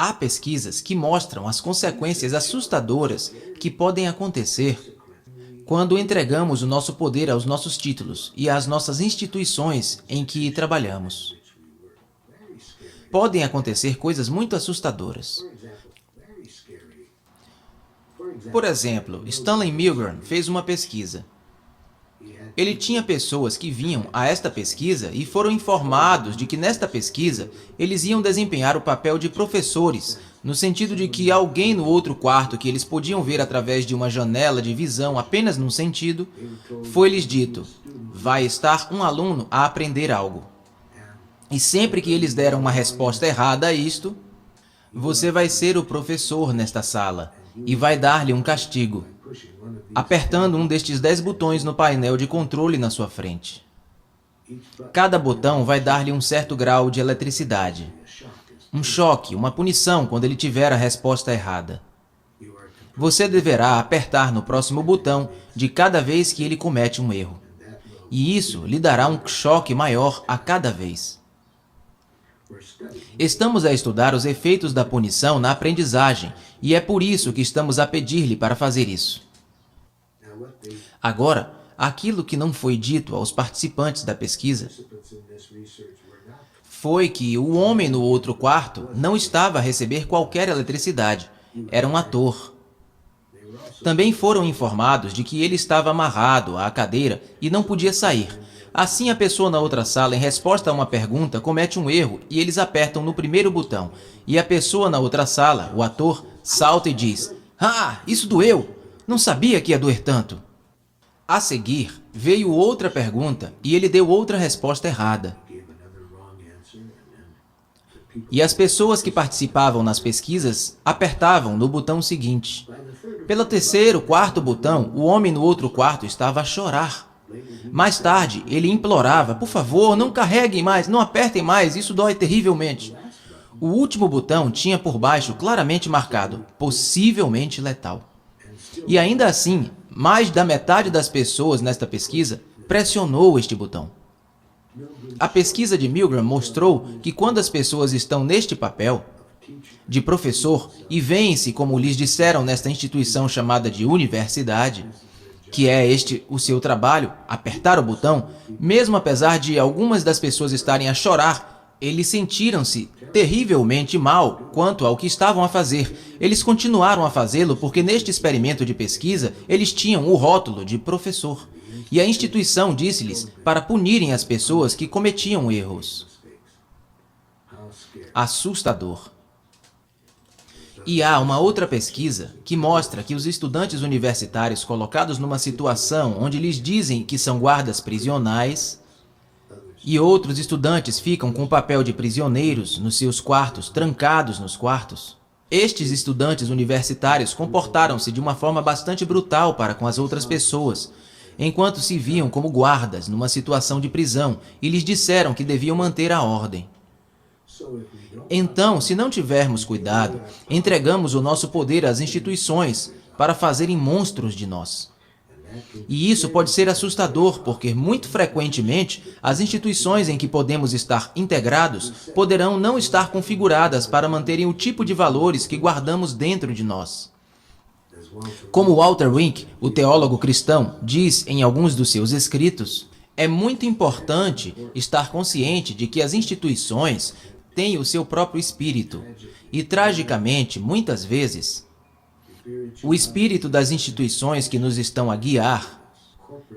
Há pesquisas que mostram as consequências assustadoras que podem acontecer quando entregamos o nosso poder aos nossos títulos e às nossas instituições em que trabalhamos. Podem acontecer coisas muito assustadoras. Por exemplo, Stanley Milgram fez uma pesquisa. Ele tinha pessoas que vinham a esta pesquisa e foram informados de que nesta pesquisa eles iam desempenhar o papel de professores, no sentido de que alguém no outro quarto que eles podiam ver através de uma janela de visão apenas num sentido, foi-lhes dito: vai estar um aluno a aprender algo. E sempre que eles deram uma resposta errada a isto, você vai ser o professor nesta sala e vai dar-lhe um castigo, apertando um destes 10 botões no painel de controle na sua frente. Cada botão vai dar-lhe um certo grau de eletricidade, um choque, uma punição quando ele tiver a resposta errada. Você deverá apertar no próximo botão de cada vez que ele comete um erro, e isso lhe dará um choque maior a cada vez. Estamos a estudar os efeitos da punição na aprendizagem, e é por isso que estamos a pedir-lhe para fazer isso. Agora, aquilo que não foi dito aos participantes da pesquisa foi que o homem no outro quarto não estava a receber qualquer eletricidade, era um ator. Também foram informados de que ele estava amarrado à cadeira e não podia sair. Assim, a pessoa na outra sala, em resposta a uma pergunta, comete um erro e eles apertam no primeiro botão. E a pessoa na outra sala, o ator, salta e diz: "Ah, isso doeu! Não sabia que ia doer tanto." A seguir, veio outra pergunta e ele deu outra resposta errada. E as pessoas que participavam nas pesquisas apertavam no botão seguinte. Pelo terceiro, quarto botão, o homem no outro quarto estava a chorar. Mais tarde, ele implorava: "Por favor, não carreguem mais, não apertem mais, isso dói terrivelmente." O último botão tinha por baixo claramente marcado: possivelmente letal. E ainda assim, mais da metade das pessoas nesta pesquisa pressionou este botão. A pesquisa de Milgram mostrou que quando as pessoas estão neste papel de professor e veem-se como lhes disseram nesta instituição chamada de universidade, que é este o seu trabalho, apertar o botão, mesmo apesar de algumas das pessoas estarem a chorar, eles sentiram-se terrivelmente mal quanto ao que estavam a fazer. Eles continuaram a fazê-lo porque neste experimento de pesquisa eles tinham o rótulo de professor. E a instituição disse-lhes para punirem as pessoas que cometiam erros. Assustador. E há uma outra pesquisa que mostra que os estudantes universitários colocados numa situação onde lhes dizem que são guardas prisionais e outros estudantes ficam com o papel de prisioneiros nos seus quartos, trancados nos quartos, estes estudantes universitários comportaram-se de uma forma bastante brutal para com as outras pessoas, enquanto se viam como guardas numa situação de prisão e lhes disseram que deviam manter a ordem. Então, se não tivermos cuidado, entregamos o nosso poder às instituições para fazerem monstros de nós. E isso pode ser assustador, porque muito frequentemente as instituições em que podemos estar integrados poderão não estar configuradas para manterem o tipo de valores que guardamos dentro de nós. Como Walter Wink, o teólogo cristão, diz em alguns dos seus escritos, é muito importante estar consciente de que as instituições têm o seu próprio espírito e, tragicamente, muitas vezes, o espírito das instituições que nos estão a guiar,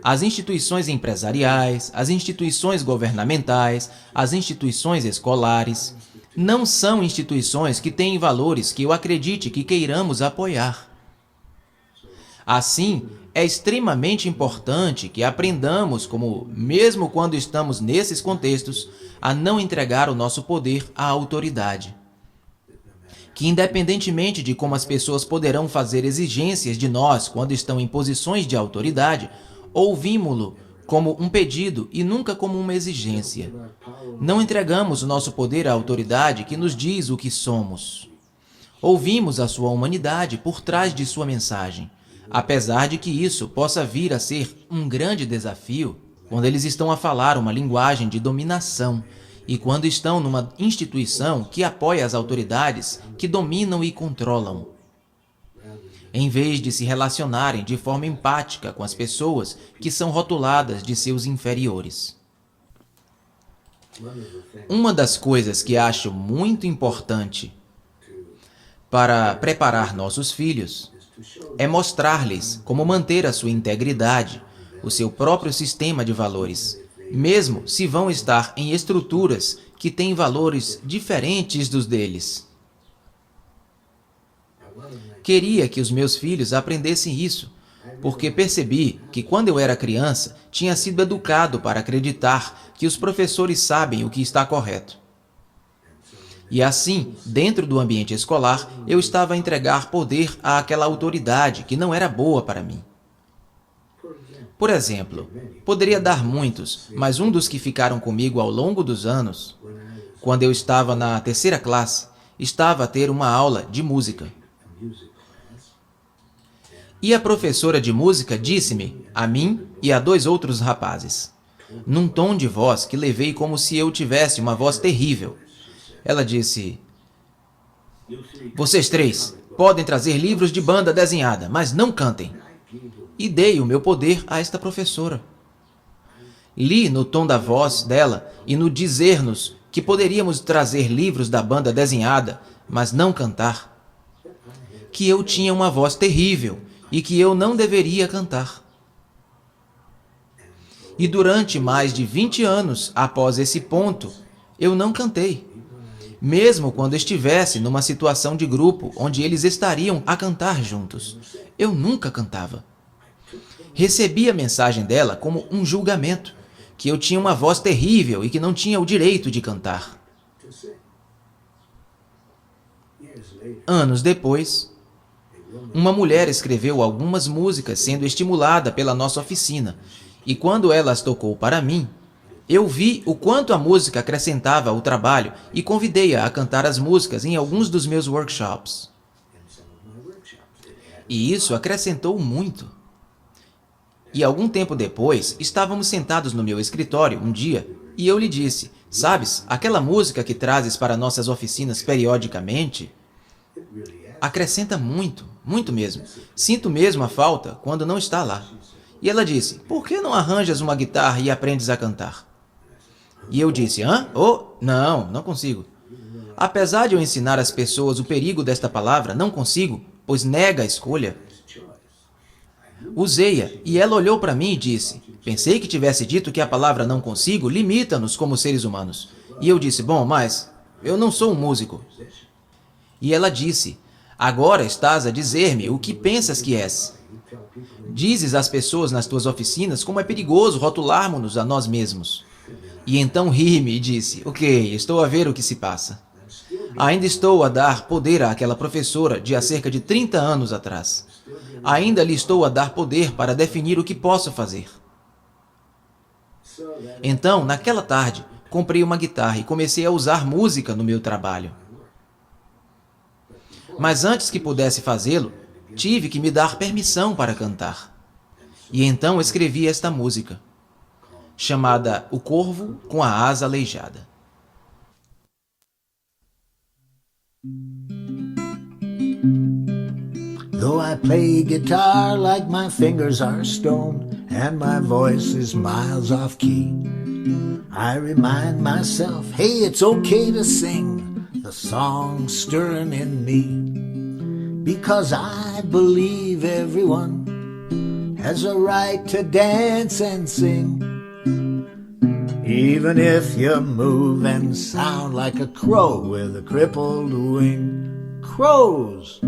as instituições empresariais, as instituições governamentais, as instituições escolares, não são instituições que têm valores que eu acredite que queiramos apoiar. Assim, é extremamente importante que aprendamos, mesmo quando estamos nesses contextos, a não entregar o nosso poder à autoridade. Que independentemente de como as pessoas poderão fazer exigências de nós quando estão em posições de autoridade, ouvimos-lo como um pedido e nunca como uma exigência. Não entregamos o nosso poder à autoridade que nos diz o que somos. Ouvimos a sua humanidade por trás de sua mensagem, apesar de que isso possa vir a ser um grande desafio quando eles estão a falar uma linguagem de dominação e quando estão numa instituição que apoia as autoridades que dominam e controlam, em vez de se relacionarem de forma empática com as pessoas que são rotuladas de seus inferiores. Uma das coisas que acho muito importante para preparar nossos filhos é mostrar-lhes como manter a sua integridade, o seu próprio sistema de valores, mesmo se vão estar em estruturas que têm valores diferentes dos deles. Queria que os meus filhos aprendessem isso, porque percebi que quando eu era criança, tinha sido educado para acreditar que os professores sabem o que está correto. E assim, dentro do ambiente escolar, eu estava a entregar poder àquela autoridade que não era boa para mim. Por exemplo, poderia dar muitos, mas um dos que ficaram comigo ao longo dos anos, quando eu estava na 3ª classe, estava a ter uma aula de música. E a professora de música disse-me, a mim e a 2 outros rapazes, num tom de voz que levei como se eu tivesse uma voz terrível. Ela disse: "Vocês 3 podem trazer livros de banda desenhada, mas não cantem." E dei o meu poder a esta professora. Li no tom da voz dela e no dizer-nos que poderíamos trazer livros da banda desenhada, mas não cantar, que eu tinha uma voz terrível e que eu não deveria cantar. E durante mais de 20 anos após esse ponto, eu não cantei, mesmo quando estivesse numa situação de grupo onde eles estariam a cantar juntos. Eu nunca cantava. Recebi a mensagem dela como um julgamento, que eu tinha uma voz terrível e que não tinha o direito de cantar. Anos depois, uma mulher escreveu algumas músicas sendo estimulada pela nossa oficina, e quando ela as tocou para mim, eu vi o quanto a música acrescentava ao trabalho e convidei-a a cantar as músicas em alguns dos meus workshops. E isso acrescentou muito. E algum tempo depois, estávamos sentados no meu escritório um dia, e eu lhe disse: "Sabes, aquela música que trazes para nossas oficinas periodicamente acrescenta muito, muito mesmo. Sinto mesmo a falta quando não está lá." E ela disse: "Por que não arranjas uma guitarra e aprendes a cantar?" E eu disse: "Hã? Oh, não consigo. Apesar de eu ensinar às pessoas o perigo desta palavra, não consigo, pois nega a escolha." Usei-a, e ela olhou para mim e disse: "Pensei que tivesse dito que a palavra não consigo limita-nos como seres humanos." E eu disse: "Bom, mas eu não sou um músico." E ela disse: "Agora estás a dizer-me o que pensas que és. Dizes às pessoas nas tuas oficinas como é perigoso rotularmos-nos a nós mesmos." E então ri-me e disse: "Ok, estou a ver o que se passa. Ainda estou a dar poder àquela professora de há cerca de 30 anos atrás. Ainda lhe estou a dar poder para definir o que posso fazer." Então, naquela tarde, comprei uma guitarra e comecei a usar música no meu trabalho. Mas antes que pudesse fazê-lo, tive que me dar permissão para cantar. E então escrevi esta música, chamada O Corvo com a Asa Aleijada. Though I play guitar like my fingers are stone and my voice is miles off key, I remind myself, hey, it's okay to sing the song stirring in me, because I believe everyone has a right to dance and sing, even if you move and sound like a crow with a crippled wing. Crows!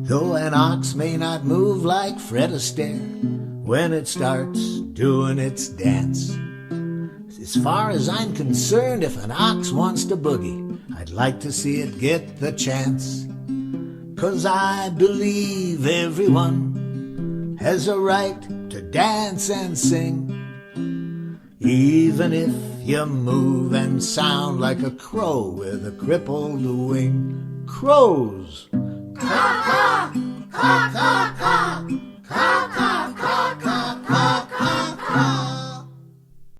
Though an ox may not move like Fred Astaire when it starts doing its dance, as far as I'm concerned, if an ox wants to boogie, I'd like to see it get the chance. 'Cause I believe everyone has a right to dance and sing, even if you move and sound like a crow with a crippled wing. Crows! Caw, caw, caw, caw, caw, caw, caw, caw.